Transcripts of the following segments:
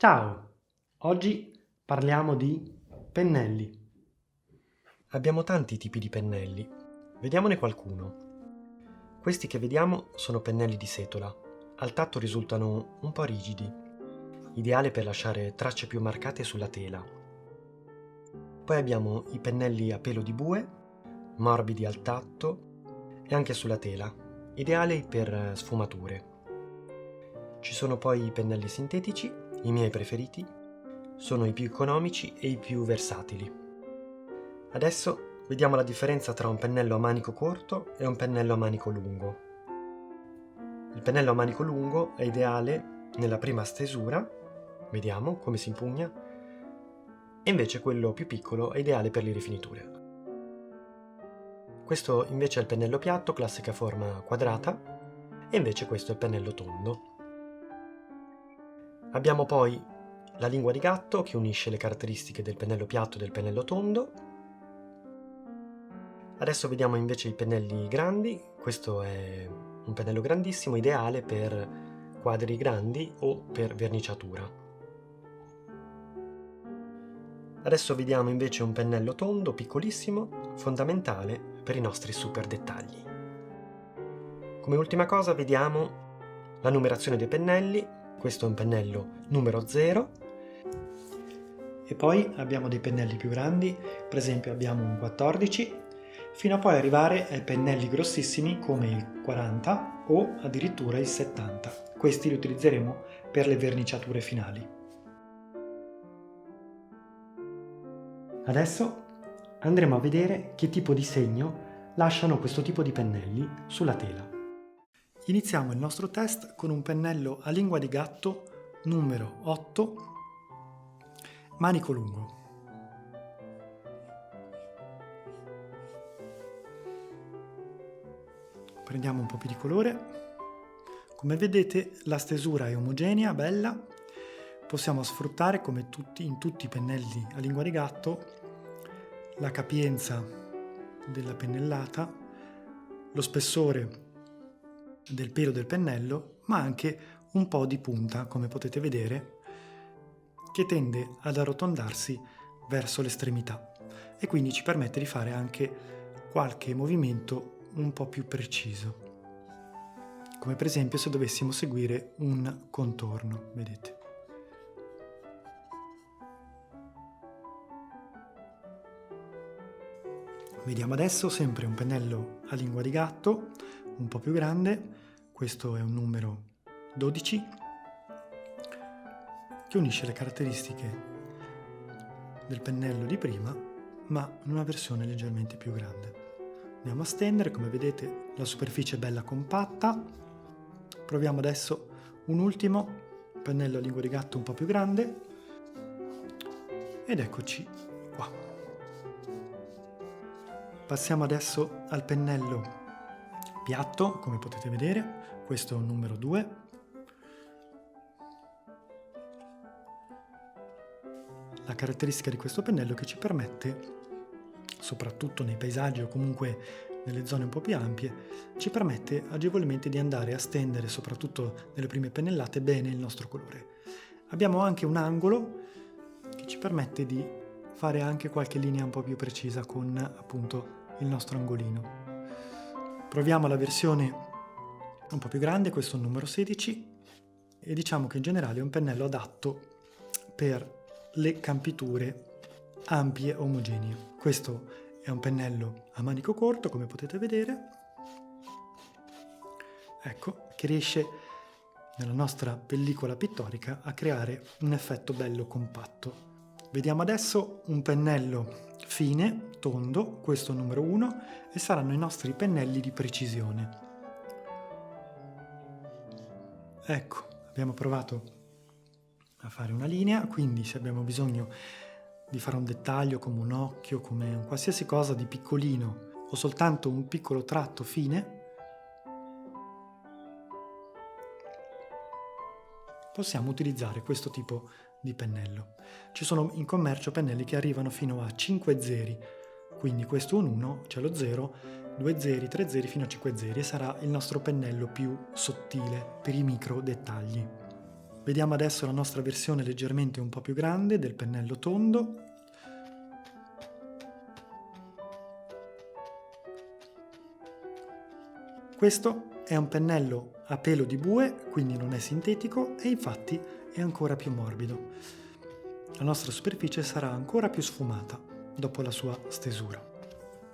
Ciao! Oggi parliamo di pennelli. Abbiamo tanti tipi di pennelli. Vediamone qualcuno. Questi che vediamo sono pennelli di setola. Al tatto risultano un po' rigidi, ideale per lasciare tracce più marcate sulla tela. Poi abbiamo i pennelli a pelo di bue, morbidi al tatto e anche sulla tela, ideali per sfumature. Ci sono poi i pennelli sintetici, i miei preferiti, sono i più economici e i più versatili. Adesso vediamo la differenza tra un pennello a manico corto e un pennello a manico lungo. Il pennello a manico lungo è ideale nella prima stesura, vediamo come si impugna, e invece quello più piccolo è ideale per le rifiniture. Questo invece è il pennello piatto, classica forma quadrata, e invece questo è il pennello tondo. Abbiamo poi la lingua di gatto che unisce le caratteristiche del pennello piatto e del pennello tondo. Adesso vediamo invece i pennelli grandi. Questo è un pennello grandissimo, ideale per quadri grandi o per verniciatura. Adesso vediamo invece un pennello tondo, piccolissimo, fondamentale per i nostri super dettagli. Come ultima cosa vediamo la numerazione dei pennelli. Questo è un pennello numero 0. E poi abbiamo dei pennelli più grandi, per esempio abbiamo un 14, fino a poi arrivare ai pennelli grossissimi come il 40 o addirittura il 70. Questi li utilizzeremo per le verniciature finali. Adesso andremo a vedere che tipo di segno lasciano questo tipo di pennelli sulla tela. Iniziamo il nostro test con un pennello a lingua di gatto numero 8, manico lungo. Prendiamo un po' più di colore. Come vedete la stesura è omogenea, bella. Possiamo sfruttare come in tutti i pennelli a lingua di gatto la capienza della pennellata, lo spessore del pelo del pennello, ma anche un po' di punta, come potete vedere, che tende ad arrotondarsi verso l'estremità e quindi ci permette di fare anche qualche movimento un po' più preciso, come per esempio se dovessimo seguire un contorno, vedete. Vediamo adesso sempre un pennello a lingua di gatto, un po' più grande. Questo è un numero 12, che unisce le caratteristiche del pennello di prima, ma in una versione leggermente più grande. Andiamo a stendere, come vedete la superficie è bella compatta. Proviamo adesso un ultimo pennello a lingua di gatto un po' più grande, ed eccoci qua. Passiamo adesso al pennello piatto, come potete vedere, questo è un numero 2. La caratteristica di questo pennello è che ci permette, soprattutto nei paesaggi o comunque nelle zone un po' più ampie, ci permette agevolmente di andare a stendere, soprattutto nelle prime pennellate, bene il nostro colore. Abbiamo anche un angolo che ci permette di fare anche qualche linea un po' più precisa con appunto il nostro angolino. Proviamo la versione un po' più grande, questo è un numero 16, e diciamo che in generale è un pennello adatto per le campiture ampie e omogenee. Questo è un pennello a manico corto, come potete vedere, ecco, che riesce nella nostra pellicola pittorica a creare un effetto bello compatto. Vediamo adesso un pennello fine, tondo, questo è il numero 1, e saranno i nostri pennelli di precisione. Ecco, abbiamo provato a fare una linea, quindi se abbiamo bisogno di fare un dettaglio come un occhio, come un qualsiasi cosa di piccolino o soltanto un piccolo tratto fine, possiamo utilizzare questo tipo di pennello. Ci sono in commercio pennelli che arrivano fino a 5 zeri, quindi questo è un 1, c'è lo 0, 2 zeri, 3 zeri fino a 5 zeri, e sarà il nostro pennello più sottile per i micro dettagli. Vediamo adesso la nostra versione leggermente un po' più grande del pennello tondo. Questo è un pennello a pelo di bue, quindi non è sintetico e infatti è ancora più morbido. La nostra superficie sarà ancora più sfumata dopo la sua stesura.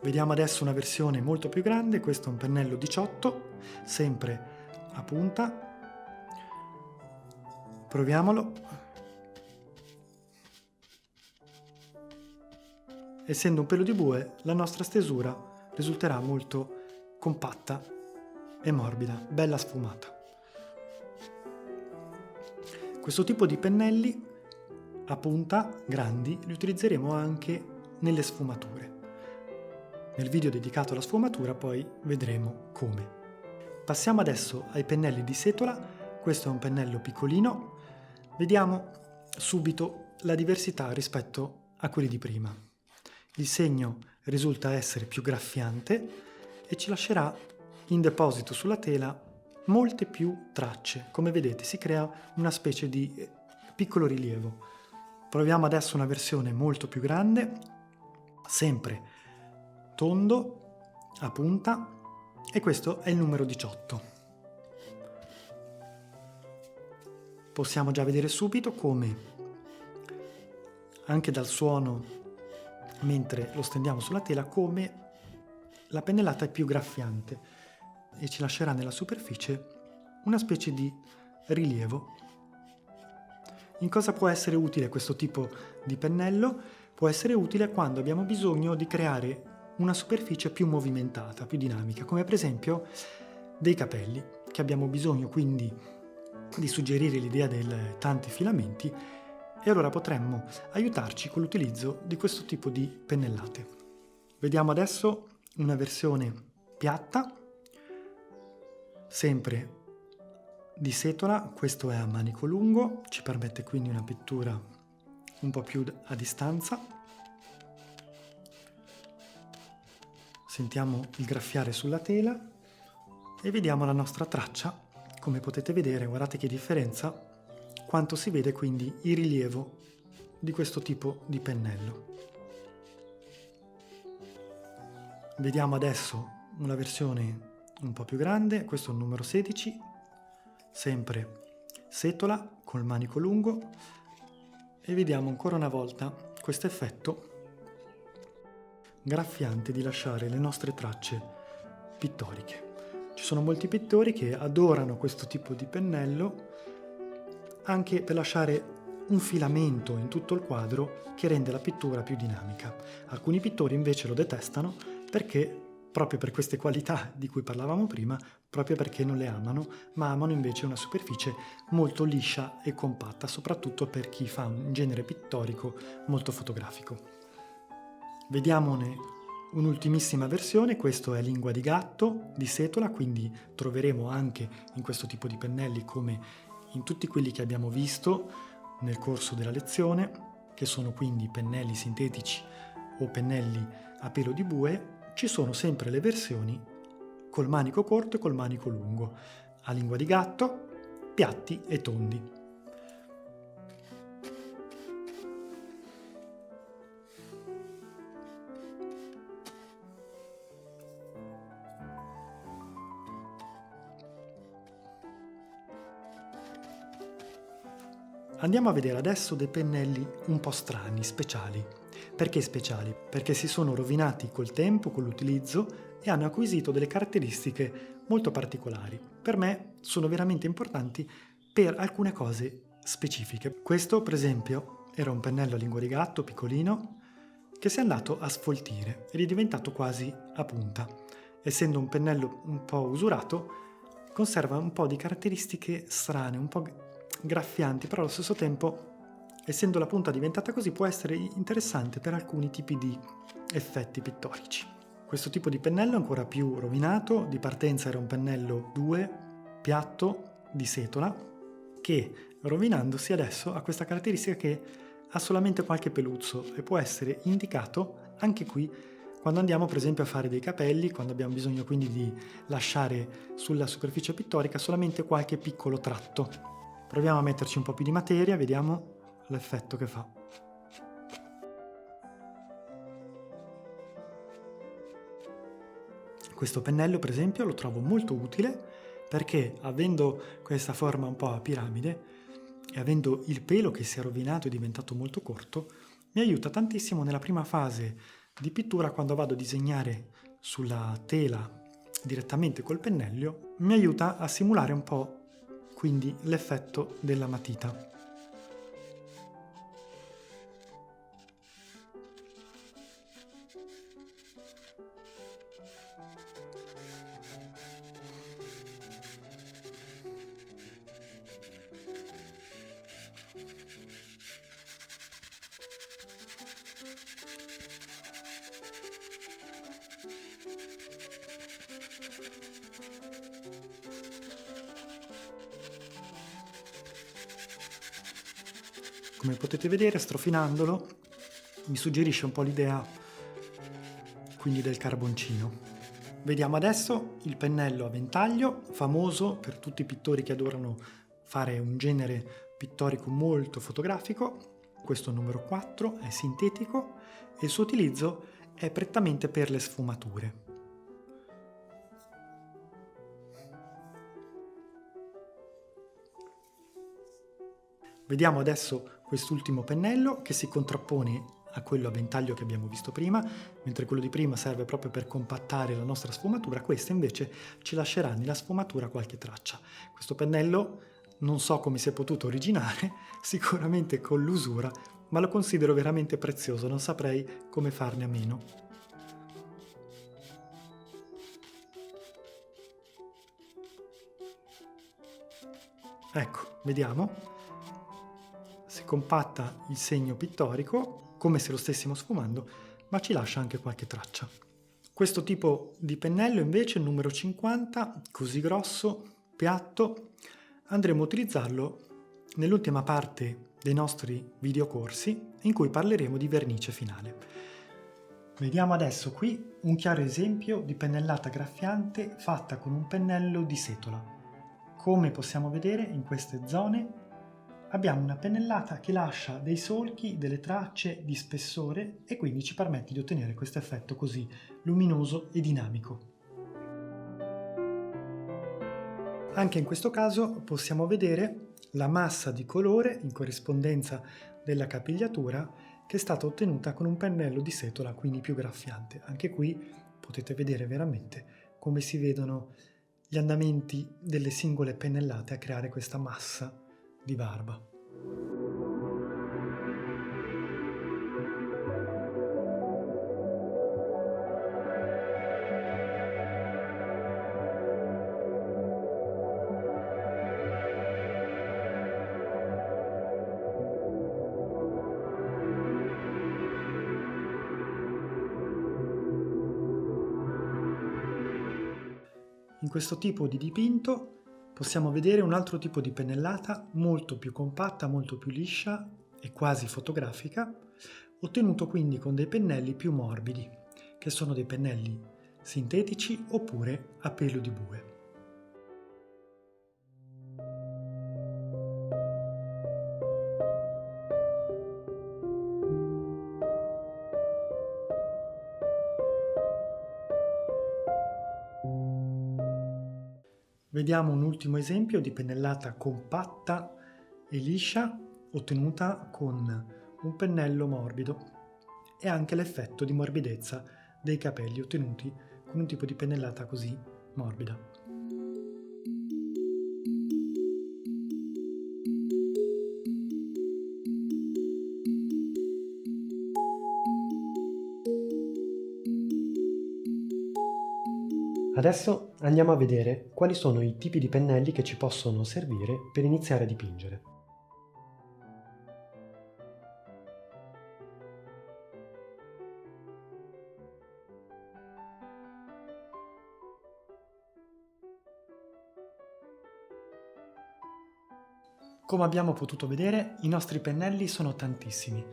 Vediamo adesso una versione molto più grande. Questo è un pennello 18, sempre a punta. Proviamolo. Essendo un pelo di bue, la nostra stesura risulterà molto compatta e morbida, bella sfumata. Questo tipo di pennelli a punta grandi li utilizzeremo anche nelle sfumature. Nel video dedicato alla sfumatura poi vedremo come. Passiamo adesso ai pennelli di setola. Questo è un pennello piccolino. Vediamo subito la diversità rispetto a quelli di prima. Il segno risulta essere più graffiante e ci lascerà in deposito sulla tela molte più tracce. Come vedete si crea una specie di piccolo rilievo. Proviamo adesso una versione molto più grande, sempre tondo, a punta, e questo è il numero 18. Possiamo già vedere subito come, anche dal suono mentre lo stendiamo sulla tela, come la pennellata è più graffiante e ci lascerà nella superficie una specie di rilievo. In cosa può essere utile questo tipo di pennello? Può essere utile quando abbiamo bisogno di creare una superficie più movimentata, più dinamica, come per esempio dei capelli, che abbiamo bisogno quindi di suggerire l'idea dei tanti filamenti, e allora potremmo aiutarci con l'utilizzo di questo tipo di pennellate. Vediamo adesso una versione piatta, sempre di setola. Questo è a manico lungo, ci permette quindi una pittura un po' più a distanza. Sentiamo il graffiare sulla tela e vediamo la nostra traccia. Come potete vedere, guardate che differenza, quanto si vede quindi il rilievo di questo tipo di pennello. Vediamo adesso una versione un po' più grande. Questo è il numero 16, sempre setola col manico lungo, e vediamo ancora una volta questo effetto graffiante di lasciare le nostre tracce pittoriche. Ci sono molti pittori che adorano questo tipo di pennello anche per lasciare un filamento in tutto il quadro che rende la pittura più dinamica. Alcuni pittori invece lo detestano perché, proprio per queste qualità di cui parlavamo prima, proprio perché non le amano, ma amano invece una superficie molto liscia e compatta, soprattutto per chi fa un genere pittorico molto fotografico. Vediamone un'ultimissima versione. Questo è Lingua di gatto di setola, quindi troveremo anche in questo tipo di pennelli, come in tutti quelli che abbiamo visto nel corso della lezione, che sono quindi pennelli sintetici o pennelli a pelo di bue. Ci sono sempre le versioni col manico corto e col manico lungo, a lingua di gatto, piatti e tondi. Andiamo a vedere adesso dei pennelli un po' strani, speciali. Perché speciali? Perché si sono rovinati col tempo, con l'utilizzo, e hanno acquisito delle caratteristiche molto particolari. Per me sono veramente importanti per alcune cose specifiche. Questo, per esempio, era un pennello a lingua di gatto piccolino che si è andato a sfoltire ed è diventato quasi a punta. Essendo un pennello un po' usurato, conserva un po' di caratteristiche strane, un po' graffianti, però allo stesso tempo, essendo la punta diventata così, può essere interessante per alcuni tipi di effetti pittorici. Questo tipo di pennello è ancora più rovinato. Di partenza era un pennello 2, piatto, di setola, che rovinandosi adesso ha questa caratteristica che ha solamente qualche peluzzo e può essere indicato anche qui quando andiamo per esempio a fare dei capelli, quando abbiamo bisogno quindi di lasciare sulla superficie pittorica solamente qualche piccolo tratto. Proviamo a metterci un po' più di materia, vediamo l'effetto che fa. Questo pennello, per esempio, lo trovo molto utile perché, avendo questa forma un po' a piramide e avendo il pelo che si è rovinato e diventato molto corto, mi aiuta tantissimo nella prima fase di pittura, quando vado a disegnare sulla tela direttamente col pennello, mi aiuta a simulare un po' quindi l'effetto della matita. Come potete vedere, strofinandolo, mi suggerisce un po' l'idea quindi del carboncino. Vediamo adesso il pennello a ventaglio, famoso per tutti i pittori che adorano fare un genere pittorico molto fotografico. Questo numero 4 è sintetico e il suo utilizzo è prettamente per le sfumature. Vediamo adesso quest'ultimo pennello che si contrappone a quello a ventaglio che abbiamo visto prima, mentre quello di prima serve proprio per compattare la nostra sfumatura, questo invece ci lascerà nella sfumatura qualche traccia. Questo pennello non so come si è potuto originare, sicuramente con l'usura, ma lo considero veramente prezioso, non saprei come farne a meno. Ecco, vediamo. Si compatta il segno pittorico come se lo stessimo sfumando, ma ci lascia anche qualche traccia. Questo tipo di pennello invece, il numero 50, così grosso, piatto, andremo a utilizzarlo nell'ultima parte dei nostri videocorsi in cui parleremo di vernice finale. Vediamo adesso qui un chiaro esempio di pennellata graffiante fatta con un pennello di setola. Come possiamo vedere in queste zone abbiamo una pennellata che lascia dei solchi, delle tracce di spessore e quindi ci permette di ottenere questo effetto così luminoso e dinamico. Anche in questo caso possiamo vedere la massa di colore in corrispondenza della capigliatura che è stata ottenuta con un pennello di setola, quindi più graffiante. Anche qui potete vedere veramente come si vedono gli andamenti delle singole pennellate a creare questa massa di barba. In questo tipo di dipinto possiamo vedere un altro tipo di pennellata molto più compatta, molto più liscia e quasi fotografica, ottenuto quindi con dei pennelli più morbidi, che sono dei pennelli sintetici oppure a pelo di bue. Vediamo un ultimo esempio di pennellata compatta e liscia ottenuta con un pennello morbido e anche l'effetto di morbidezza dei capelli ottenuti con un tipo di pennellata così morbida. Adesso andiamo a vedere quali sono i tipi di pennelli che ci possono servire per iniziare a dipingere. Come abbiamo potuto vedere, i nostri pennelli sono tantissimi.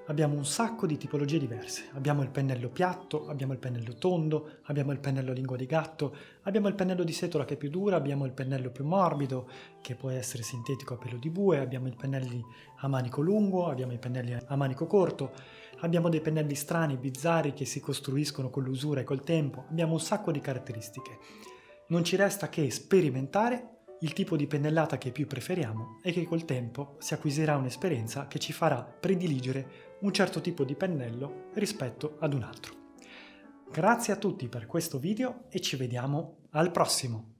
abbiamo un sacco di tipologie diverse. Abbiamo il pennello piatto, abbiamo il pennello tondo, abbiamo il pennello lingua di gatto, abbiamo il pennello di setola che è più dura, abbiamo il pennello più morbido che può essere sintetico a pelo di bue, abbiamo i pennelli a manico lungo, abbiamo i pennelli a manico corto, abbiamo dei pennelli strani, bizzarri che si costruiscono con l'usura e col tempo, abbiamo un sacco di caratteristiche. Non ci resta che sperimentare il tipo di pennellata che più preferiamo e che col tempo si acquisirà un'esperienza che ci farà prediligere un certo tipo di pennello rispetto ad un altro. Grazie a tutti per questo video e ci vediamo al prossimo!